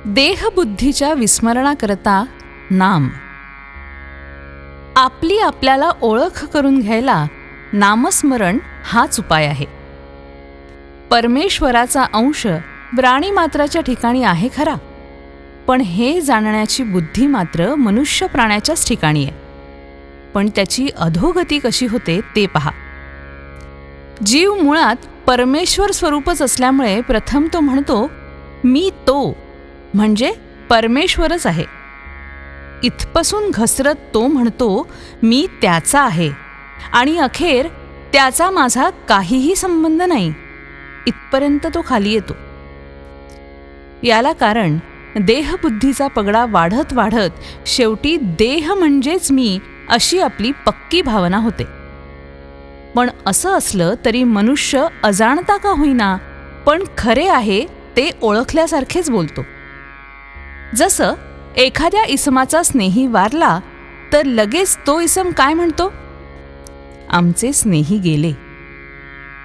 देहबुद्धीच्या विस्मरणाकरता नाम. आपली आपल्याला ओळख करून घ्यायला नामस्मरण हाच उपाय आहे. परमेश्वराचा अंश प्राणीमात्राच्या ठिकाणी आहे खरा, पण हे जाणण्याची बुद्धी मात्र मनुष्य प्राण्याच्याच ठिकाणी आहे. पण त्याची अधोगती कशी होते ते पहा. जीव मुळात परमेश्वर स्वरूपच असल्यामुळे प्रथम तो म्हणतो मी तो म्हणजे परमेश्वरच आहे. इथपासून घसरत तो म्हणतो मी त्याचा आहे आणि अखेर त्याचा माझा काहीही संबंध नाही इथपर्यंत तो खाली येतो. याला कारण देहबुद्धीचा पगडा वाढत वाढत शेवटी देह म्हणजेच मी अशी आपली पक्की भावना होते. पण असं असलं तरी मनुष्य अजाणता का होईना पण खरे आहे ते ओळखल्यासारखेच बोलतो. जसं एखाद्या इसमाचा स्नेही वारला तर लगेच तो इसम काय म्हणतो, आमचे स्नेही गेले.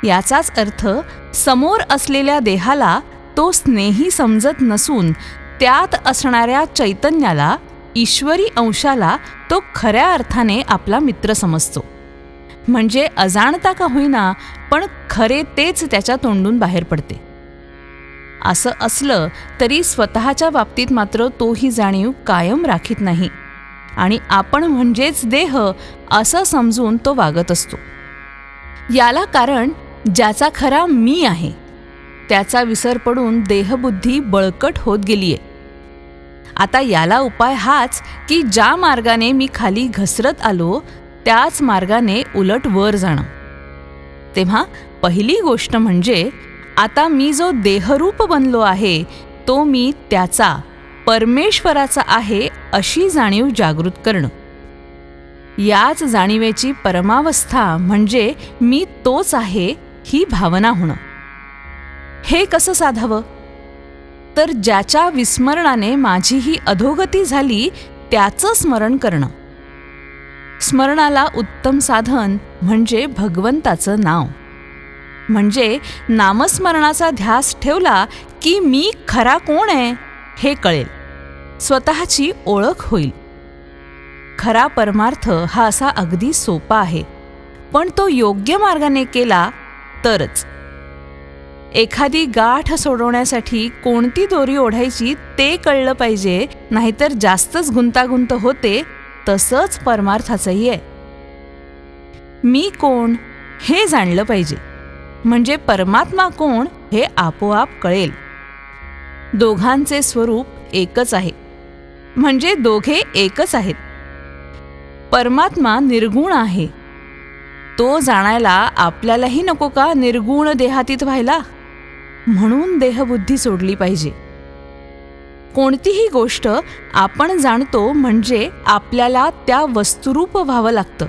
याचाच अर्थ समोर असलेल्या देहाला तो स्नेही समजत नसून त्यात असणाऱ्या चैतन्याला, ईश्वरी अंशाला तो खऱ्या अर्थाने आपला मित्र समजतो. म्हणजे अजाणता का होईना पण खरे तेच त्याच्या तोंडून बाहेर पडते. असं असलं तरी स्वतःच्या बाबतीत मात्र तो ही जाणीव कायम राखीत नाही आणि आपण म्हणजेच देह असं समजून तो वागत असतो. याला कारण ज्याचा खरा मी आहे त्याचा विसर पडून देहबुद्धी बळकट होत गेलीये. आता याला उपाय हाच की ज्या मार्गाने मी खाली घसरत आलो त्याच मार्गाने उलट वर जाणं. तेव्हा पहिली गोष्ट म्हणजे आता मी जो देहरूप बनलो आहे तो मी त्याचा, परमेश्वराचा आहे अशी जाणीव जागृत करणं. याच जाणीवेची परमावस्था म्हणजे मी तोच आहे ही भावना होणं. हे कसं साधावं? तर ज्याच्या विस्मरणाने माझी ही अधोगती झाली त्याचं स्मरण करणं. स्मरणाला उत्तम साधन म्हणजे भगवंताचं नाव. म्हणजे नामस्मरणाचा ध्यास ठेवला की मी खरा कोण आहे हे कळेल, स्वतःची ओळख होईल. खरा परमार्थ हा असा अगदी सोपा आहे, पण तो योग्य मार्गाने केला तरच. एखादी गाठ सोडवण्यासाठी कोणती दोरी ओढायची ते कळलं पाहिजे, नाहीतर जास्तच गुंतागुंत होते. तसंच परमार्थाचंही आहे. मी कोण हे जाणलं पाहिजे, म्हणजे परमात्मा कोण हे आपोआप कळेल. दोघांचे स्वरूप एकच आहे, म्हणजे दोघे एकच आहेत. परमात्मा निर्गुण आहे. तो जाणायला आपल्यालाही नको का निर्गुण देहातीत व्हायला? म्हणून देहबुद्धी सोडली पाहिजे. कोणतीही गोष्ट आपण जाणतो म्हणजे आपल्याला त्या वस्तुरूप व्हावं लागतं,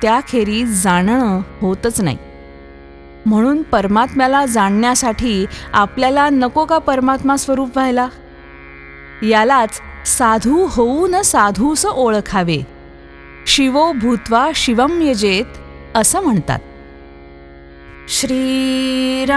त्याखेरीज जाणणं होतच नाही. म्हणून परमात्म्याला जाणण्यासाठी आपल्याला नको का परमात्मा स्वरूप व्हायला? यालाच साधू होऊन साधूस ओळखावे, शिवो भूत्वा शिवम यजेत असं म्हणतात. श्रीराम.